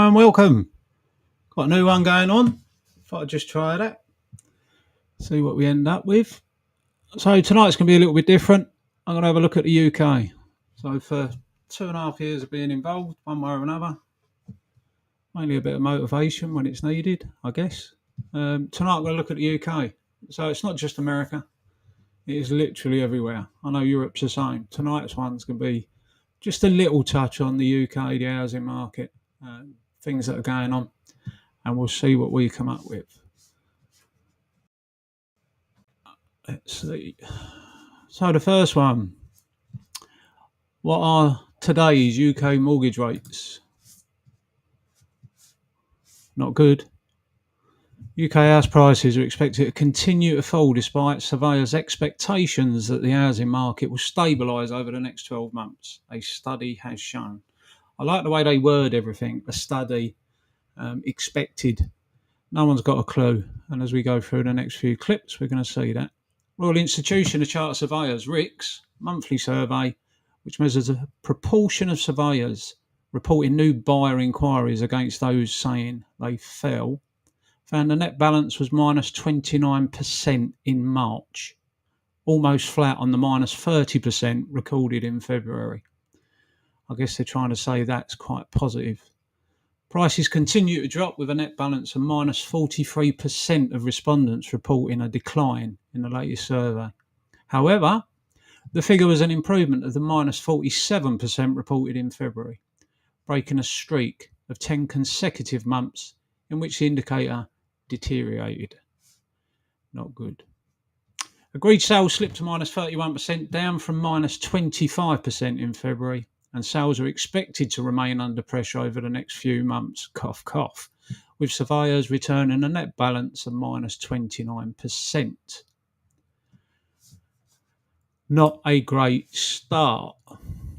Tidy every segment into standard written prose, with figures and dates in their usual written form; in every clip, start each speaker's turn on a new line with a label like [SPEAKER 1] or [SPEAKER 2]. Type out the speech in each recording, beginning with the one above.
[SPEAKER 1] and welcome. Got a new one going on. Thought I'd just try that. See what we end up with. So tonight's going to be a little bit different. I'm going to have a look at the UK. So for 2.5 years of being involved, one way or another, mainly a bit of motivation when it's needed, I guess. Tonight I'm going to look at the UK. So it's not just America. It is literally everywhere. I know Europe's the same. Tonight's one's going to be just a little touch on the UK, the housing market, things that are going on, and we'll see what we come up with. Let's see. So the first one, what are today's UK mortgage rates? Not good. UK house prices are expected to continue to fall despite surveyors' expectations that the housing market will stabilise over the next 12 months, a study has shown. I like the way they word everything. A study, expected. No one's got a clue. And as we go through the next few clips, we're going to see that. Royal Institution of Chartered Surveyors, RICS, monthly survey, which measures a proportion of surveyors reporting new buyer inquiries against those saying they fell, found the net balance was minus 29% in March, almost flat on the minus 30% recorded in February. I guess they're trying to say that's quite positive. Prices continue to drop with a net balance of minus 43% of respondents reporting a decline in the latest survey. However, the figure was an improvement of the minus 47% reported in February, breaking a streak of 10 consecutive months in which the indicator deteriorated. Not good. Agreed sales slipped to minus 31%, down from minus 25% in February, and sales are expected to remain under pressure over the next few months, cough, cough, with surveyors returning a net balance of minus 29%. Not a great start.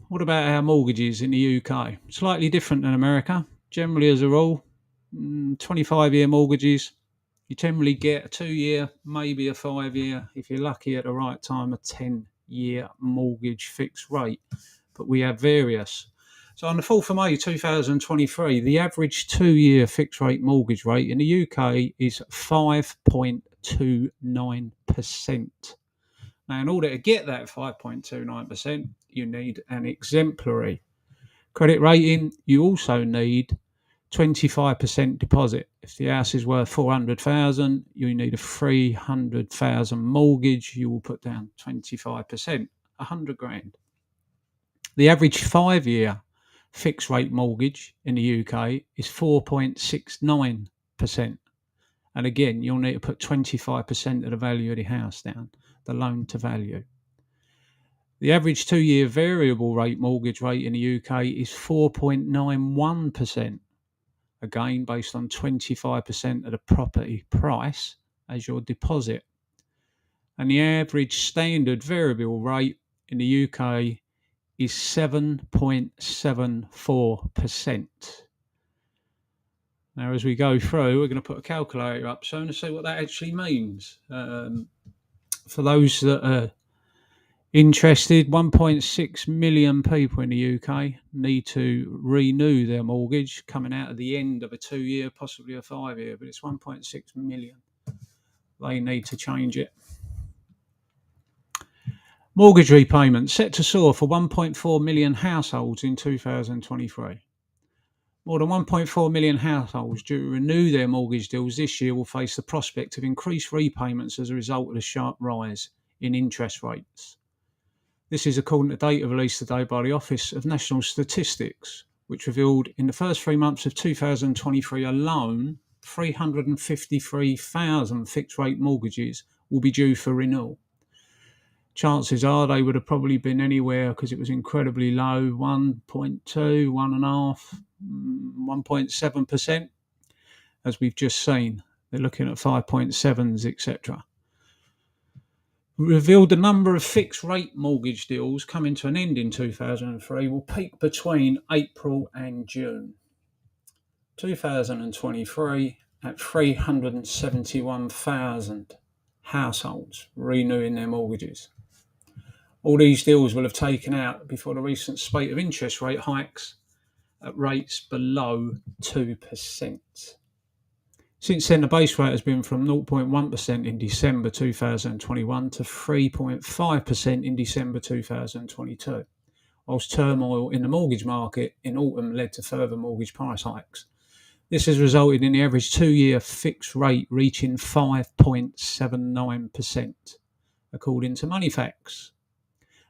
[SPEAKER 1] What about our mortgages in the UK? Slightly different than America. Generally, as a rule, 25-year mortgages, you generally get a 2-year, maybe a 5-year, if you're lucky at the right time, a 10-year mortgage fixed rate. But we have various. So on the 4th of May 2023, the average 2-year fixed rate mortgage rate in the UK is 5.29%. Now, in order to get that 5.29%, you need an exemplary credit rating. You also need 25% deposit. If the house is worth 400,000, you need a 300,000 mortgage. You will put down 25%, 100 grand. The average 5-year fixed rate mortgage in the UK is 4.69%. And again, you'll need to put 25% of the value of the house down, the loan to value. The average 2-year variable rate mortgage rate in the UK is 4.91%. Again, based on 25% of the property price as your deposit. And the average standard variable rate in the UK is 7.74%. Now, as we go through, we're going to put a calculator up soon to see what that actually means. For those that are interested, 1.6 million people in the UK need to renew their mortgage coming out of the end of a 2-year, possibly a 5-year, but it's 1.6 million. They need to change it. Mortgage repayments set to soar for 1.4 million households in 2023. More than 1.4 million households due to renew their mortgage deals this year will face the prospect of increased repayments as a result of the sharp rise in interest rates. This is according to data released today by the Office of National Statistics, which revealed in the first 3 months of 2023 alone, 353,000 fixed-rate mortgages will be due for renewal. Chances are they would have probably been anywhere, because it was incredibly low, 1.2, 1.5, 1.7%, as we've just seen. They're looking at 5.7s, etc. Revealed the number of fixed rate mortgage deals coming to an end in 2003 will peak between April and June 2023 at 371,000 households renewing their mortgages. All these deals will have taken out before the recent spate of interest rate hikes at rates below 2%. Since then, the base rate has been from 0.1% in December 2021 to 3.5% in December 2022, whilst turmoil in the mortgage market in autumn led to further mortgage price hikes. This has resulted in the average 2-year fixed rate reaching 5.79%, according to Moneyfacts.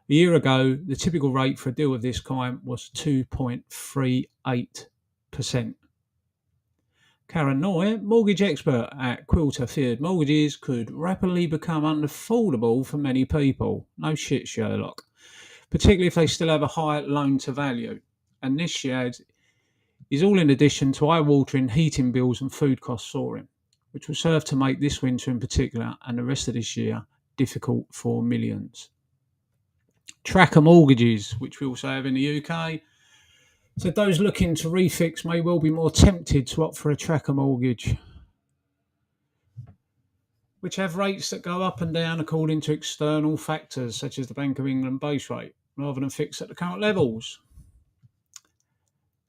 [SPEAKER 1] A year ago, the typical rate for a deal of this kind was 2.38%. Karen Noy, mortgage expert at Quilter, feared mortgages could rapidly become unaffordable for many people. No shit, Sherlock. Particularly if they still have a high loan to value. And this year is all in addition to eye-watering heating bills and food costs soaring, which will serve to make this winter in particular and the rest of this year difficult for millions. Tracker mortgages, which we also have in the UK. So those looking to refix may well be more tempted to opt for a tracker mortgage, which have rates that go up and down according to external factors such as the Bank of England base rate, rather than fixed at the current levels.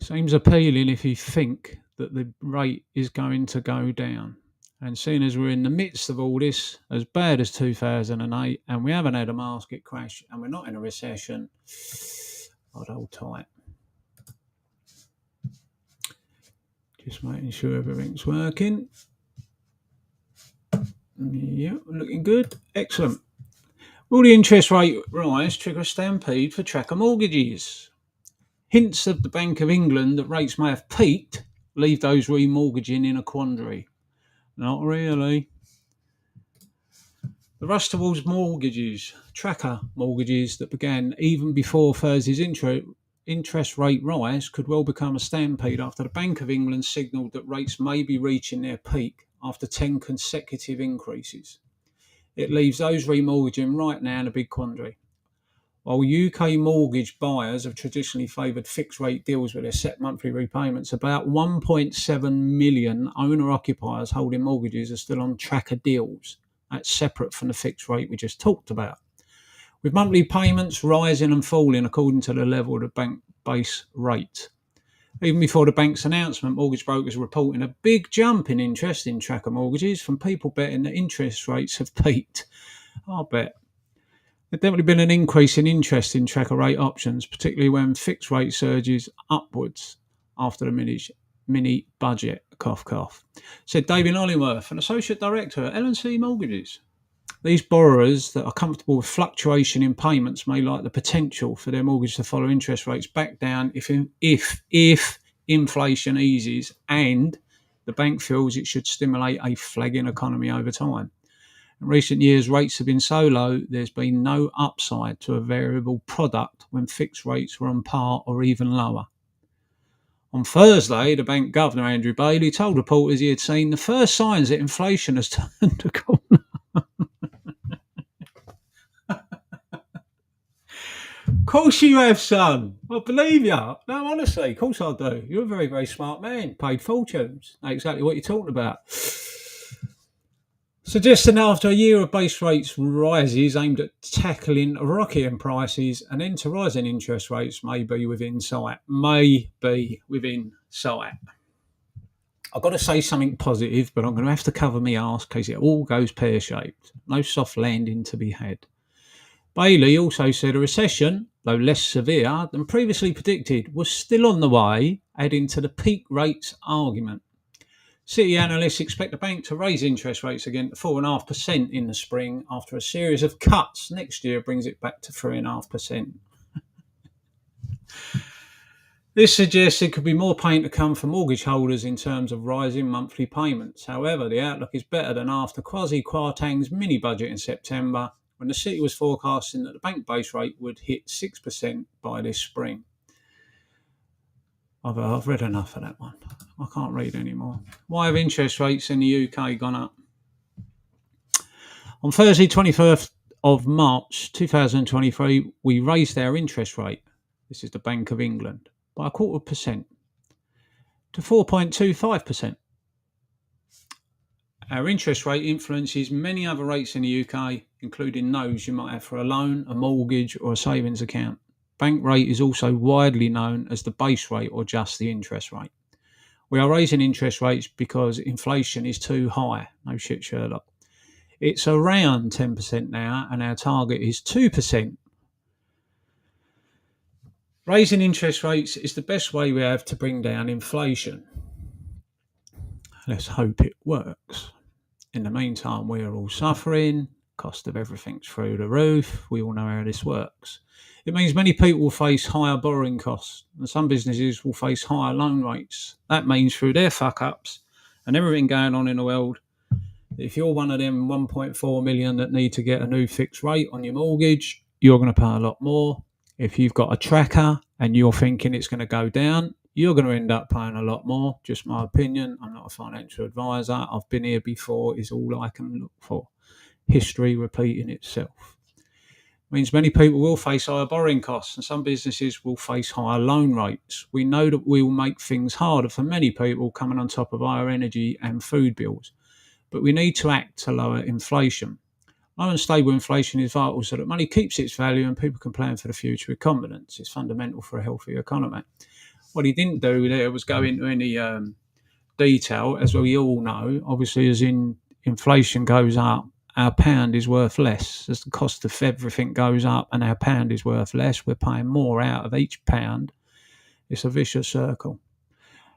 [SPEAKER 1] Seems appealing if you think that the rate is going to go down. And seeing as we're in the midst of all this, as bad as 2008, and we haven't had a market crash, and we're not in a recession, I'd hold tight. Just making sure everything's working. Yeah, looking good. Excellent. Will the interest rate rise trigger a stampede for tracker mortgages? Hints of the Bank of England that rates may have peaked leave those remortgaging in a quandary. Not really. The rush towards mortgages, tracker mortgages that began even before Thursday's interest rate rise, could well become a stampede after the Bank of England signalled that rates may be reaching their peak after 10 consecutive increases. It leaves those remortgaging right now in a big quandary. While UK mortgage buyers have traditionally favoured fixed rate deals with their set monthly repayments, about 1.7 million owner-occupiers holding mortgages are still on tracker deals. That's separate from the fixed rate we just talked about, with monthly payments rising and falling according to the level of the bank base rate. Even before the bank's announcement, mortgage brokers are reporting a big jump in interest in tracker mortgages from people betting that interest rates have peaked. I'll bet. There's definitely been an increase in interest in tracker rate options, particularly when fixed rate surges upwards after the mini budget, cough cough, said David Hollingworth, an associate director at L&C Mortgages. These borrowers that are comfortable with fluctuation in payments may like the potential for their mortgage to follow interest rates back down if inflation eases and the bank feels it should stimulate a flagging economy over time. In recent years, rates have been so low, there's been no upside to a variable product when fixed rates were on par or even lower. On Thursday, the bank governor, Andrew Bailey, told reporters he had seen the first signs that inflation has turned a corner. Of course you have, son. I believe you. No, honestly, of course I do. You're a very, very smart man. Paid fortunes. Know exactly what you're talking about. Suggesting after a year of base rates rises aimed at tackling rocketing prices, an end to rising interest rates may be within sight. I've got to say something positive, but I'm going to have to cover my arse in case it all goes pear-shaped. No soft landing to be had. Bailey also said a recession, though less severe than previously predicted, was still on the way, adding to the peak rates argument. City analysts expect the bank to raise interest rates again to 4.5% in the spring after a series of cuts next year brings it back to 3.5%. This suggests it could be more pain to come for mortgage holders in terms of rising monthly payments. However, the outlook is better than after Kwasi Kwarteng's mini budget in September, when the city was forecasting that the bank base rate would hit 6% by this spring. I've read enough of that one. I can't read anymore. Why have interest rates in the UK gone up? On Thursday, 21st of March 2023, we raised our interest rate, this is the Bank of England, by 0.25% to 4.25%. Our interest rate influences many other rates in the UK, including those you might have for a loan, a mortgage or a savings account. bank rate is also widely known as the base rate or just the interest rate. We are raising interest rates because inflation is too high. No shit, Sherlock. It's around 10% now, and our target is 2%. Raising interest rates is the best way we have to bring down inflation. Let's hope it works. In the meantime, we are all suffering. Cost of everything's through the roof. We all know how this works. It means many people will face higher borrowing costs, and some businesses will face higher loan rates. That means through their fuck-ups and everything going on in the world, if you're one of them 1.4 million that need to get a new fixed rate on your mortgage, you're going to pay a lot more. If you've got a tracker and you're thinking it's going to go down, you're going to end up paying a lot more. Just my opinion. I'm not a financial advisor. I've been here before is all I can look for. History repeating itself. It means many people will face higher borrowing costs and some businesses will face higher loan rates. We know that we will make things harder for many people coming on top of higher energy and food bills. But we need to act to lower inflation. Low and stable inflation is vital so that money keeps its value and people can plan for the future with confidence. It's fundamental for a healthy economy. What he didn't do there was go into any detail, as we all know. Obviously, as inflation goes up, our pound is worth less. As the cost of everything goes up and our pound is worth less, we're paying more out of each pound. It's a vicious circle.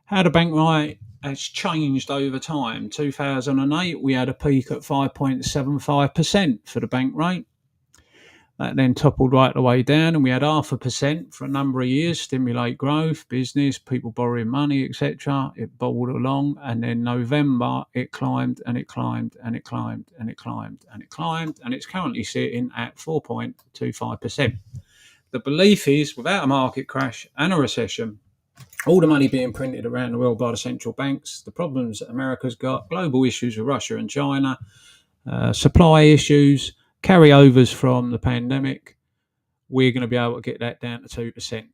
[SPEAKER 1] How the bank rate has changed over time. 2008, we had a peak at 5.75% for the bank rate. That then toppled right the way down, and we had 0.5% for a number of years, stimulate growth, business, people borrowing money, etc. It bubbled along, and then November, it climbed, and it climbed, and it climbed, and it climbed, and it climbed, and it's currently sitting at 4.25%. The belief is, without a market crash and a recession, all the money being printed around the world by the central banks, the problems that America's got, global issues with Russia and China, supply issues, carryovers from the pandemic, we're going to be able to get that down to 2%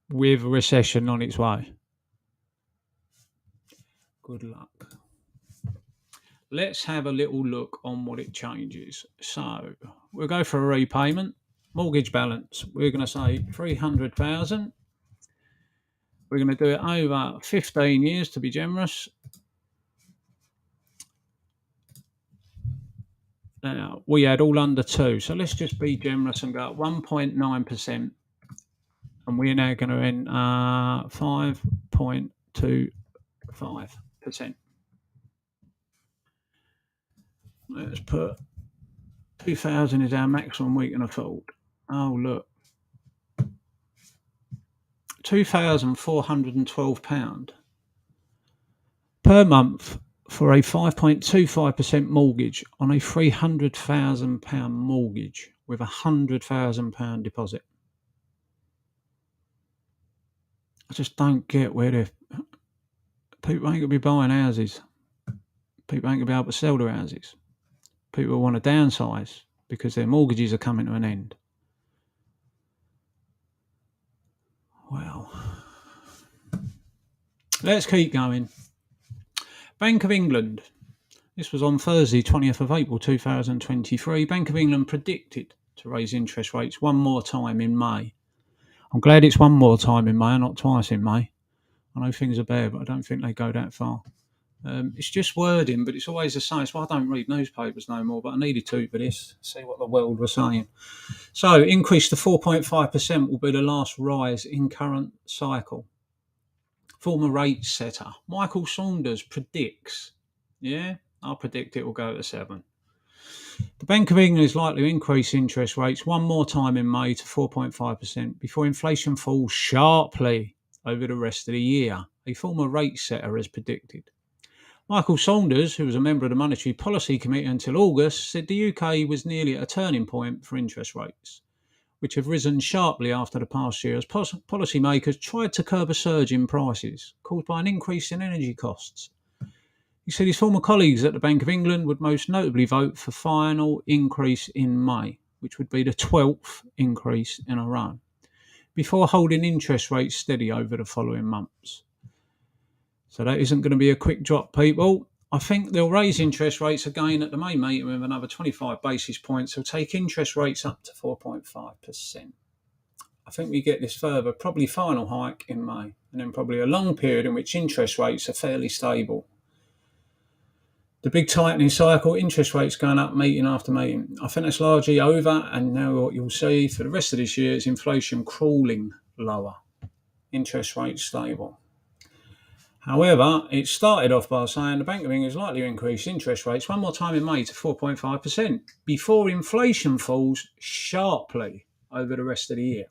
[SPEAKER 1] with a recession on its way. Good luck. Let's have a little look on what it changes. So we'll go for a repayment. Mortgage balance, we're going to say 300,000. We're going to do it over 15 years to be generous. Now, we had all under 2, so let's just be generous and go at 1.9%. And we're now going to end 5.25%. Let's put 2,000 is our maximum we can afford. Oh, look. £2,412 per month for a 5.25% mortgage on a £300,000 mortgage with a £100,000 deposit. I just don't get where people ain't going to be buying houses. People ain't going to be able to sell their houses. People want to downsize because their mortgages are coming to an end. Well, let's keep going. Bank of England. This was on Thursday, 20th of April 2023. Bank of England predicted to raise interest rates one more time in May. I'm glad it's one more time in May and not twice in May. I know things are bad, but I don't think they go that far. It's just wording, but it's always the same. That's why I don't read newspapers no more, but I needed to for this, see what the world was saying. So, increase to 4.5% will be the last rise in current cycle. Former rate setter, Michael Saunders predicts, I'll predict it will go to 7. The Bank of England is likely to increase interest rates one more time in May to 4.5% before inflation falls sharply over the rest of the year, a former rate setter has predicted. Michael Saunders, who was a member of the Monetary Policy Committee until August, said the UK was nearly at a turning point for interest rates, which have risen sharply after the past year as policymakers tried to curb a surge in prices caused by an increase in energy costs. He said his former colleagues at the Bank of England would most notably vote for final increase in May, which would be the 12th increase in a row, before holding interest rates steady over the following months. So that isn't going to be a quick drop, people. I think they'll raise interest rates again at the May meeting with another 25 basis points. They'll take interest rates up to 4.5%. I think we get this further, probably final hike in May, and then probably a long period in which interest rates are fairly stable. The big tightening cycle, interest rates going up meeting after meeting. I think that's largely over, and now what you'll see for the rest of this year is inflation crawling lower, interest rates stable. However, it started off by saying the Bank of England is likely to increase interest rates one more time in May to 4.5% before inflation falls sharply over the rest of the year.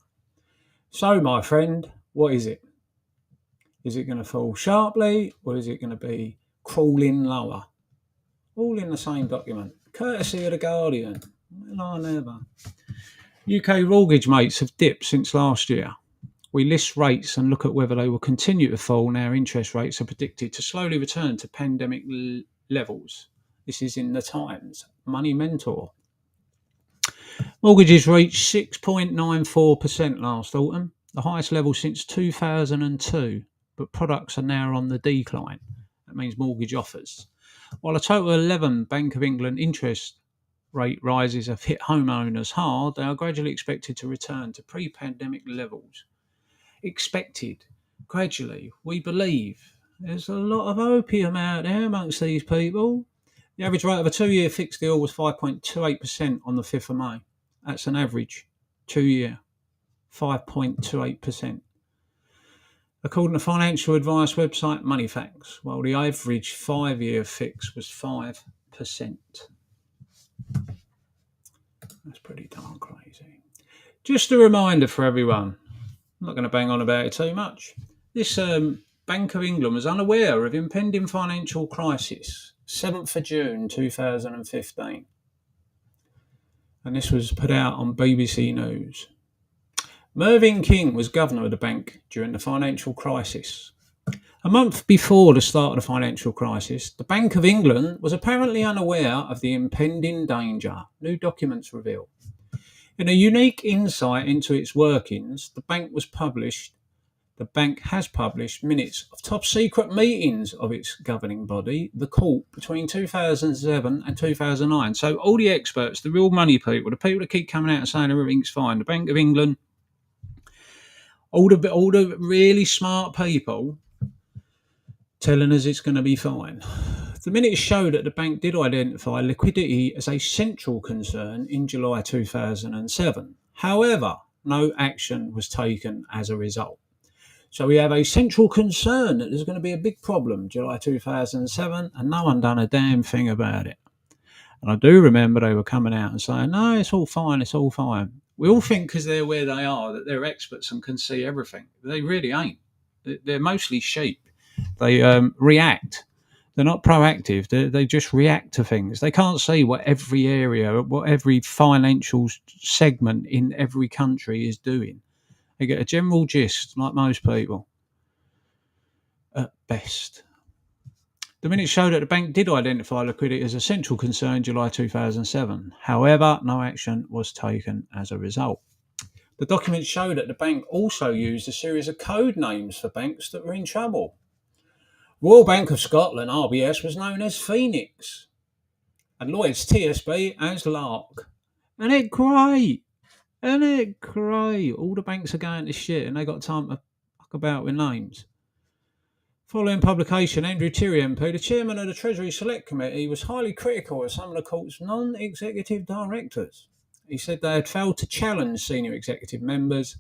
[SPEAKER 1] So, my friend, what is it? Is it going to fall sharply, or is it going to be crawling lower? All in the same document, courtesy of The Guardian. Well, I never. UK mortgage rates have dipped since last year. We list rates and look at whether they will continue to fall now interest rates are predicted to slowly return to pandemic levels. This is in the Times. Money Mentor. Mortgages reached 6.94% last autumn, the highest level since 2002, but products are now on the decline. That means mortgage offers. While a total of 11 Bank of England interest rate rises have hit homeowners hard, they are gradually expected to return to pre-pandemic levels. Expected, gradually, we believe. There's a lot of opium out there amongst these people. The average rate of a 2-year fixed deal was 5.28% on the 5th of May. That's an average, 2-year, 5.28%. According to financial advice website MoneyFacts, while the average 5-year fix was 5%. That's pretty darn crazy. Just a reminder for everyone, I'm not going to bang on about it too much. This Bank of England was unaware of impending financial crisis, 7th of June 2015. And this was put out on BBC News. Mervyn King was governor of the bank during the financial crisis. A month before the start of the financial crisis, the Bank of England was apparently unaware of the impending danger, new documents reveal. In a unique insight into its workings, the bank has published minutes of top secret meetings of its governing body, the court, between 2007 and 2009. So all the experts, the real money people, the people that keep coming out and saying everything's fine, the Bank of England, all the really smart people telling us it's going to be fine. The minutes show that the bank did identify liquidity as a central concern in July 2007. However, no action was taken as a result. So we have a central concern that there's going to be a big problem July 2007, and no one done a damn thing about it. And I do remember they were coming out and saying, no, it's all fine, it's all fine. We all think because they're where they are that they're experts and can see everything. They really ain't. They're mostly sheep. They react. They're not proactive. They just react to things. They can't see what every area, what every financial segment in every country is doing. They get a general gist, like most people, at best. The minutes show that the bank did identify liquidity as a central concern in July 2007. However, no action was taken as a result. The documents show that the bank also used a series of code names for banks that were in trouble. Royal Bank of Scotland, RBS, was known as Phoenix, and Lloyd's TSB as Lark. Isn't it great? Isn't it great? All the banks are going to shit and they got time to fuck about with names. Following publication, Andrew Tyrie MP, the chairman of the Treasury Select Committee, was highly critical of some of the court's non-executive directors. He said they had failed to challenge senior executive members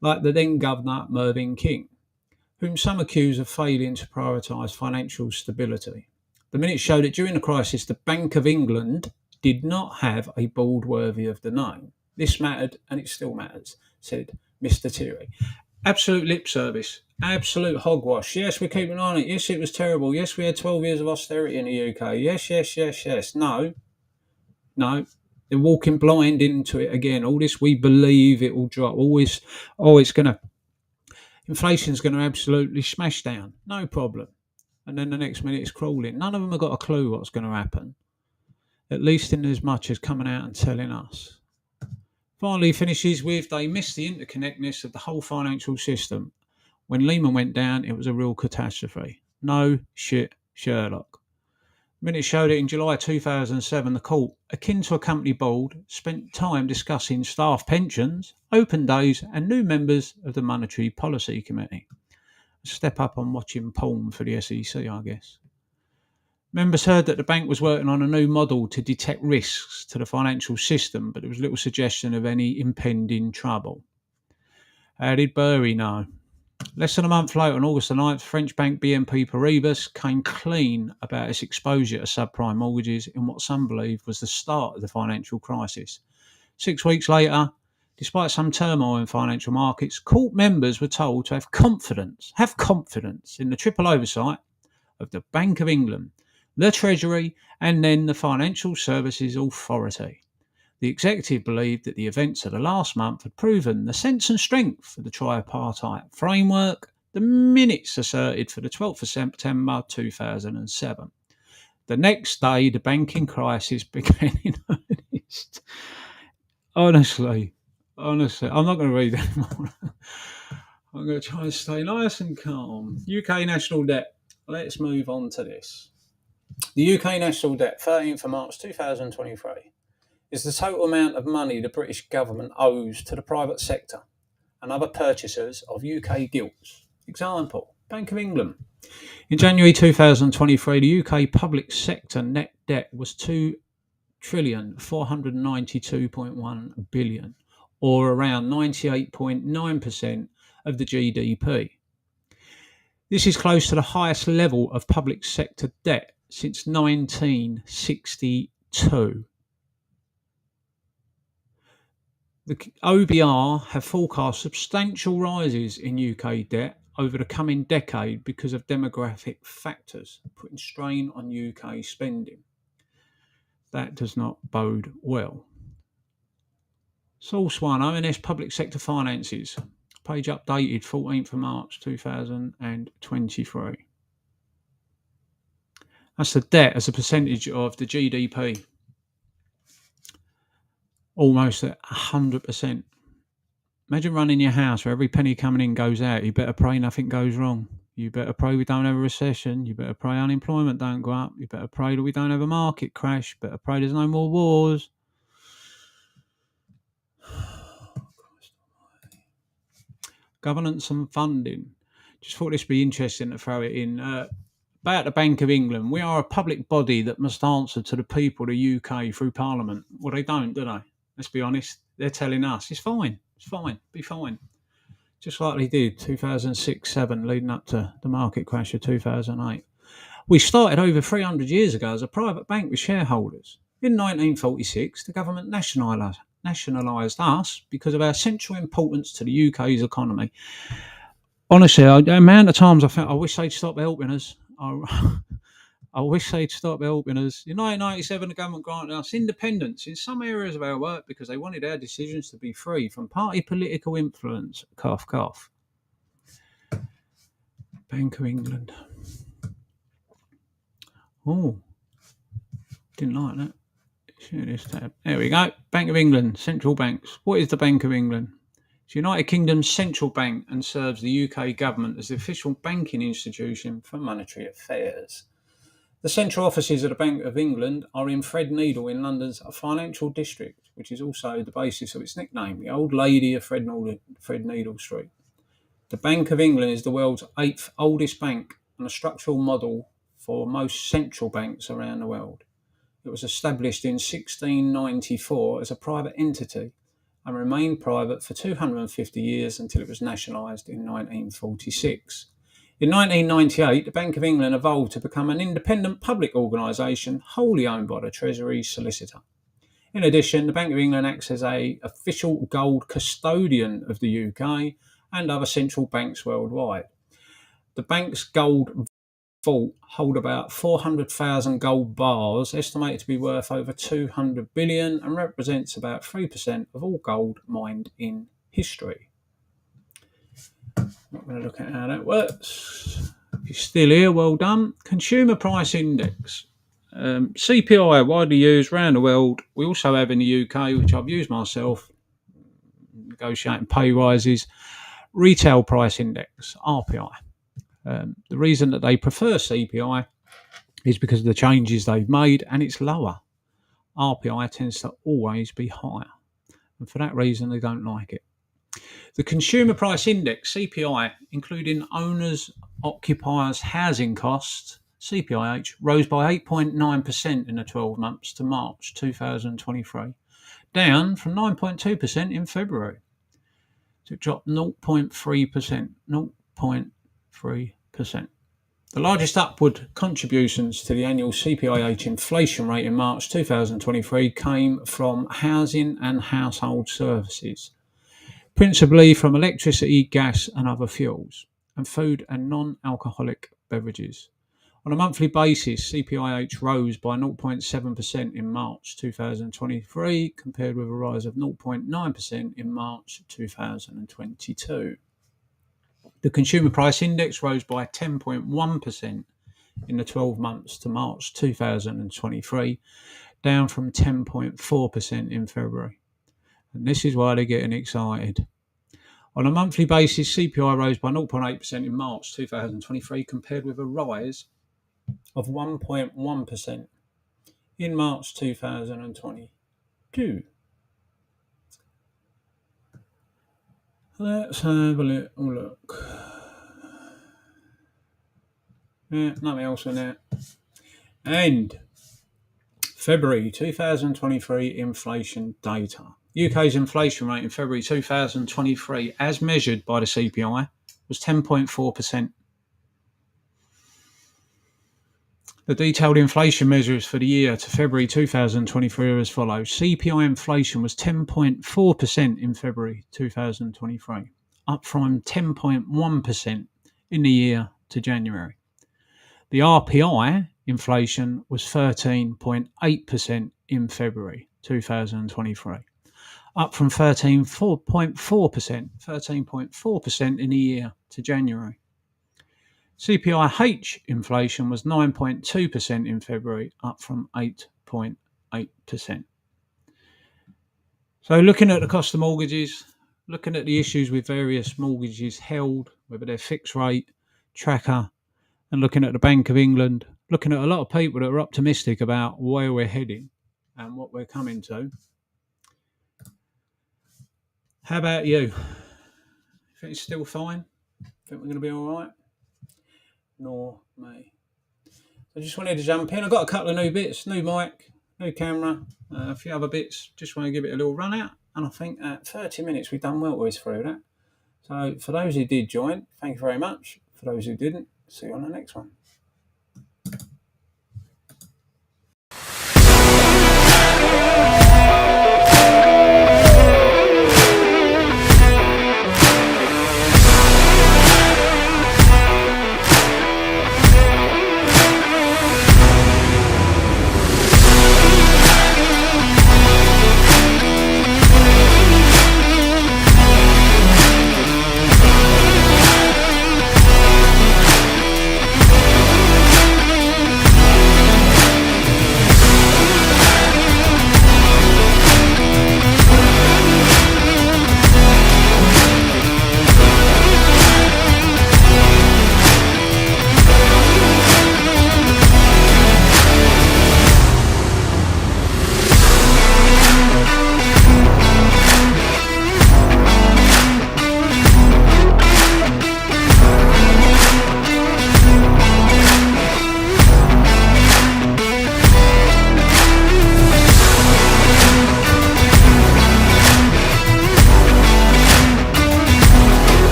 [SPEAKER 1] like the then Governor Mervyn King, whom some accuse of failing to prioritise financial stability. The minutes show that during the crisis, the Bank of England did not have a board worthy of the name. This mattered, and it still matters, said Mr. Tyrie. Absolute lip service, absolute hogwash. Yes, we're keeping on it. Yes, it was terrible. Yes, we had 12 years of austerity in the UK. Yes. No. They're walking blind into it again. All this, we believe it will drop. Inflation's going to absolutely smash down. No problem. And then the next minute it's crawling. None of them have got a clue what's going to happen. At least in as much as coming out and telling us. Finally finishes with, they missed the interconnectedness of the whole financial system. When Lehman went down, it was a real catastrophe. No shit, Sherlock. Minutes showed that in July 2007, the court, akin to a company board, spent time discussing staff pensions, open days, and new members of the Monetary Policy Committee. A step up on watching porn for the SEC, I guess. Members heard that the bank was working on a new model to detect risks to the financial system, but there was little suggestion of any impending trouble. How did BofE know? Less than a month later, on August the 9th, French bank BNP Paribas came clean about its exposure to subprime mortgages in what some believe was the start of the financial crisis. 6 weeks later, despite some turmoil in financial markets, court members were told to have confidence in the triple oversight of the Bank of England, the Treasury, and then the Financial Services Authority. The executive believed that the events of the last month had proven the sense and strength of the tripartite framework, the minutes asserted for the 12th of September 2007. The next day, the banking crisis began in earnest. Honestly, I'm not going to read anymore. I'm going to try and stay nice and calm. UK national debt. Let's move on to this. The UK national debt, 13th of March 2023. Is the total amount of money the British government owes to the private sector and other purchasers of UK gilts. Example, Bank of England. In January 2023, the UK public sector net debt was £2,492.1 billion, or around 98.9% of the GDP. This is close to the highest level of public sector debt since 1962. The OBR have forecast substantial rises in UK debt over the coming decade because of demographic factors, putting strain on UK spending. That does not bode well. Source 1, ONS Public Sector Finances, page updated 14th of March 2023. That's the debt as a percentage of the GDP. Almost at 100%. Imagine running your house where every penny coming in goes out. You better pray nothing goes wrong. You better pray we don't have a recession. You better pray unemployment don't go up. You better pray that we don't have a market crash. Better pray there's no more wars. Governance and funding. Just thought this would be interesting to throw it in. About the Bank of England. We are a public body that must answer to the people of the UK through Parliament. Well, they don't, do they? Let's be honest. They're telling us it's fine. It's fine. Be fine. Just like they did 2006-07, leading up to the market crash of 2008. We started over 300 years ago as a private bank with shareholders. In 1946, the government nationalised us because of our central importance to the UK's economy. Honestly, the amount of times I felt I wish they'd stop helping us. I wish they'd stop helping us. In 1997, the government granted us independence in some areas of our work because they wanted our decisions to be free from party political influence. Cough, cough. Bank of England. Oh, didn't like that. Share this tab. There we go. Bank of England, central banks. What is the Bank of England? It's United Kingdom's central bank and serves the UK government as the official banking institution for monetary affairs. The central offices of the Bank of England are in Threadneedle in London's financial district, which is also the basis of its nickname, the Old Lady of Threadneedle Street. The Bank of England is the world's 8th oldest bank and a structural model for most central banks around the world. It was established in 1694 as a private entity and remained private for 250 years until it was nationalised in 1946. In 1998, the Bank of England evolved to become an independent public organisation wholly owned by the Treasury Solicitor. In addition, the Bank of England acts as an official gold custodian of the UK and other central banks worldwide. The bank's gold vault hold about 400,000 gold bars, estimated to be worth over 200 billion, and represents about 3% of all gold mined in history. I'm not going to look at how that works. If you're still here, well done. Consumer Price Index. CPI, widely used around the world. We also have in the UK, which I've used myself, negotiating pay rises, Retail Price Index, RPI. The reason that they prefer CPI is because of the changes they've made, and it's lower. RPI tends to always be higher, and for that reason they don't like it. The Consumer Price Index, CPI, including owners, occupiers, housing costs, CPIH, rose by 8.9% in the 12 months to March 2023, down from 9.2% in February. So it dropped 0.3%. 0.3%. The largest upward contributions to the annual CPIH inflation rate in March 2023 came from housing and household services, principally from electricity, gas and other fuels, and food and non-alcoholic beverages. On a monthly basis, CPIH rose by 0.7% in March 2023, compared with a rise of 0.9% in March 2022. The Consumer Price Index rose by 10.1% in the 12 months to March 2023, down from 10.4% in February. And this is why they're getting excited. On a monthly basis, CPI rose by 0.8% in March 2023, compared with a rise of 1.1% in March 2022. Let's have a little look. Yeah, nothing else in there. And February 2023 inflation data. UK's inflation rate in February 2023, as measured by the CPI, was 10.4%. The detailed inflation measures for the year to February 2023 are as follows. CPI inflation was 10.4% in February 2023, up from 10.1% in the year to January. The RPI inflation was 13.8% in February 2023, up from 13.4% in the year to January. CPIH inflation was 9.2% in February, up from 8.8%. So looking at the cost of mortgages, looking at the issues with various mortgages held, whether they're fixed rate, tracker, and looking at the Bank of England, looking at a lot of people that are optimistic about where we're heading and what we're coming to. How about you? Think it's still fine? Think we're going to be all right? Nor me. I just wanted to jump in. I've got a couple of new bits, new mic, new camera, a few other bits. Just want to give it a little run out. And I think at 30 minutes we've done well with through that. So for those who did join, thank you very much. For those who didn't, see you on the next one.